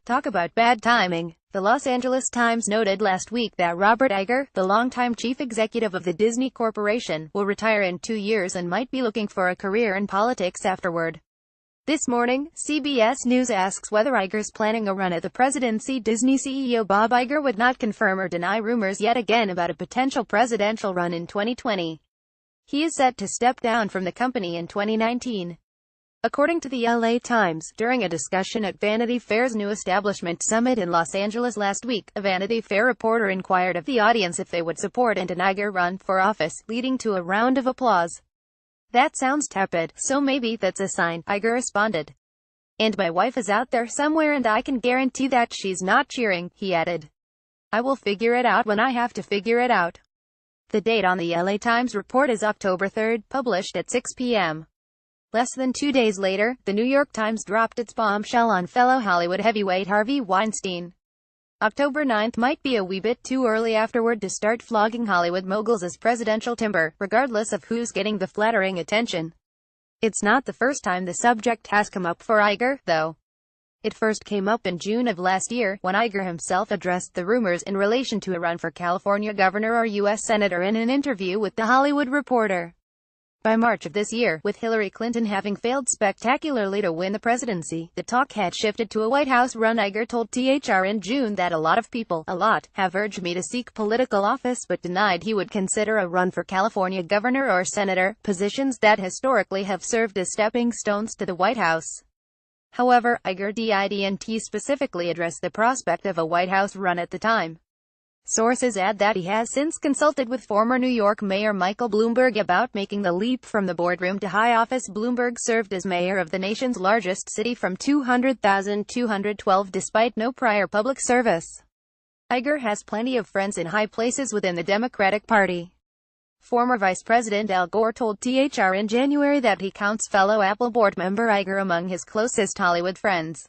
Talk about bad timing. The Los Angeles Times noted last week that Robert Iger, the longtime chief executive of the Disney Corporation, will retire in 2 years and might be looking for a career in politics afterward. This morning, CBS News asks whether Iger's planning a run at the presidency. Disney CEO Bob Iger would not confirm or deny rumors yet again about a potential presidential run in 2020. He is set to step down from the company in 2019. According to the LA Times, during a discussion at Vanity Fair's new establishment summit in Los Angeles last week, a Vanity Fair reporter inquired of the audience if they would support an Iger run for office, leading to a round of applause. "That sounds tepid, so maybe that's a sign," Iger responded. "And my wife is out there somewhere and I can guarantee that she's not cheering," he added. "I will figure it out when I have to figure it out." The date on the LA Times report is October 3rd, published at 6 p.m. Less than 2 days later, the New York Times dropped its bombshell on fellow Hollywood heavyweight Harvey Weinstein. October 9th might be a wee bit too early afterward to start flogging Hollywood moguls as presidential timber, regardless of who's getting the flattering attention. It's not the first time the subject has come up for Iger, though. It first came up in June of last year, when Iger himself addressed the rumors in relation to a run for California governor or U.S. senator in an interview with The Hollywood Reporter. By March of this year, with Hillary Clinton having failed spectacularly to win the presidency, the talk had shifted to a White House run. Iger told THR in June that a lot of people, have urged me to seek political office but denied he would consider a run for California governor or senator, positions that historically have served as stepping stones to the White House. However, Iger didn't specifically address the prospect of a White House run at the time. Sources add that he has since consulted with former New York Mayor Michael Bloomberg about making the leap from the boardroom to high office. Bloomberg served as mayor of the nation's largest city from 2012 despite no prior public service. Iger has plenty of friends in high places within the Democratic Party. Former Vice President Al Gore told THR in January that he counts fellow Apple board member Iger among his closest Hollywood friends.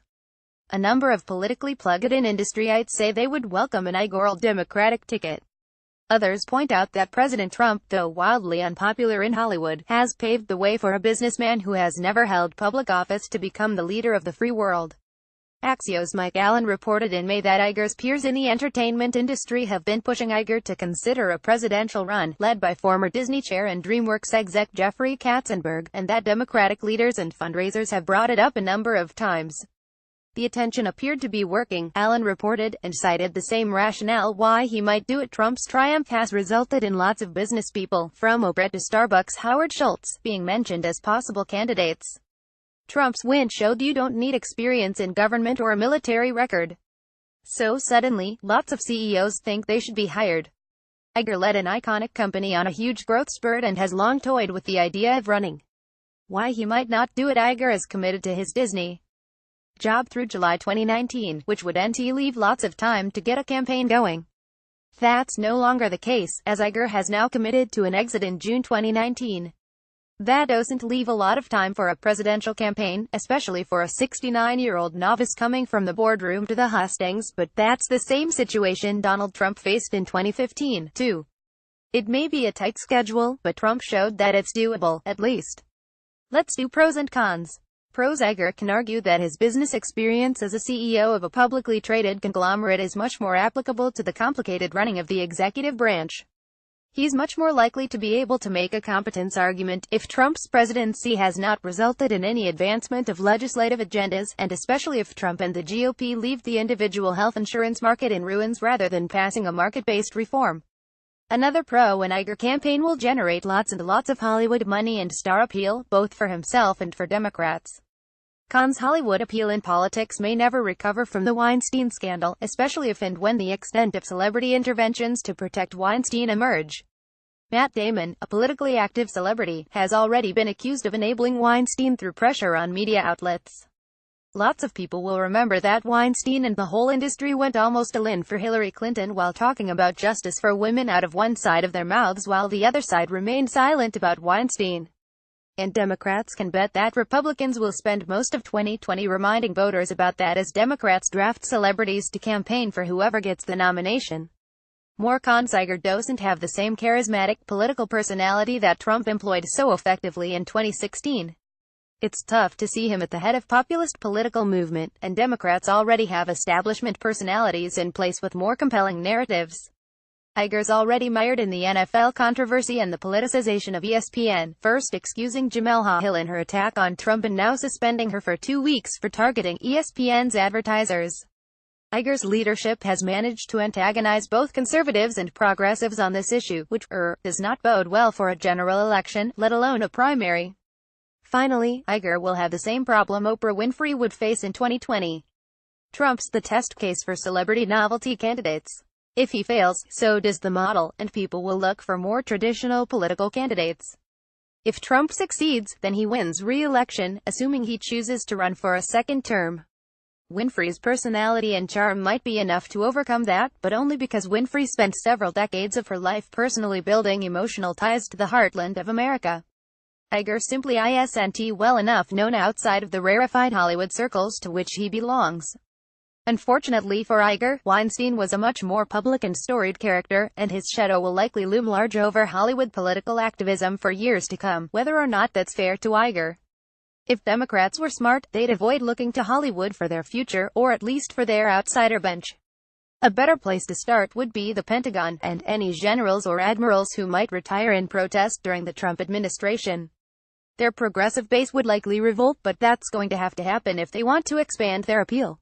A number of politically plugged-in industryites say they would welcome an Iger Democratic ticket. Others point out that President Trump, though wildly unpopular in Hollywood, has paved the way for a businessman who has never held public office to become the leader of the free world. Axios' Mike Allen reported in May that Iger's peers in the entertainment industry have been pushing Iger to consider a presidential run, led by former Disney chair and DreamWorks exec Jeffrey Katzenberg, and that Democratic leaders and fundraisers have brought it up a number of times. The attention appeared to be working, Allen reported, and cited the same rationale why he might do it. Trump's triumph has resulted in lots of business people, from Oprah to Starbucks' Howard Schultz, being mentioned as possible candidates. Trump's win showed you don't need experience in government or a military record. So suddenly, lots of CEOs think they should be hired. Iger led an iconic company on a huge growth spurt and has long toyed with the idea of running. Why he might not do it? Iger is committed to his Disney job through July 2019, which would leave lots of time to get a campaign going. That's no longer the case, as Iger has now committed to an exit in June 2019. That doesn't leave a lot of time for a presidential campaign, especially for a 69-year-old novice coming from the boardroom to the hustings, but that's the same situation Donald Trump faced in 2015, too. It may be a tight schedule, but Trump showed that it's doable, at least. Let's do pros and cons. Pros. Iger can argue that his business experience as a CEO of a publicly traded conglomerate is much more applicable to the complicated running of the executive branch. He's much more likely to be able to make a competence argument if Trump's presidency has not resulted in any advancement of legislative agendas, and especially if Trump and the GOP leave the individual health insurance market in ruins rather than passing a market-based reform. Another pro: an Iger campaign will generate lots and lots of Hollywood money and star appeal, both for himself and for Democrats. Cons: Hollywood appeal in politics may never recover from the Weinstein scandal, especially if and when the extent of celebrity interventions to protect Weinstein emerge. Matt Damon, a politically active celebrity, has already been accused of enabling Weinstein through pressure on media outlets. Lots of people will remember that Weinstein and the whole industry went almost all in for Hillary Clinton while talking about justice for women out of one side of their mouths while the other side remained silent about Weinstein. And Democrats can bet that Republicans will spend most of 2020 reminding voters about that as Democrats draft celebrities to campaign for whoever gets the nomination. More cons: Iger doesn't have the same charismatic political personality that Trump employed so effectively in 2016. It's tough to see him at the head of populist political movement, and Democrats already have establishment personalities in place with more compelling narratives. Iger's already mired in the NFL controversy and the politicization of ESPN, first excusing Jemele Hill in her attack on Trump and now suspending her for 2 weeks for targeting ESPN's advertisers. Iger's leadership has managed to antagonize both conservatives and progressives on this issue, which, does not bode well for a general election, let alone a primary. Finally, Iger will have the same problem Oprah Winfrey would face in 2020. Trump's the test case for celebrity novelty candidates. If he fails, so does the model, and people will look for more traditional political candidates. If Trump succeeds, then he wins re-election, assuming he chooses to run for a second term. Winfrey's personality and charm might be enough to overcome that, but only because Winfrey spent several decades of her life personally building emotional ties to the heartland of America. Iger simply isn't well enough known outside of the rarefied Hollywood circles to which he belongs. Unfortunately for Iger, Weinstein was a much more public and storied character, and his shadow will likely loom large over Hollywood political activism for years to come, whether or not that's fair to Iger. If Democrats were smart, they'd avoid looking to Hollywood for their future, or at least for their outsider bench. A better place to start would be the Pentagon, and any generals or admirals who might retire in protest during the Trump administration. Their progressive base would likely revolt, but that's going to happen if they want to expand their appeal.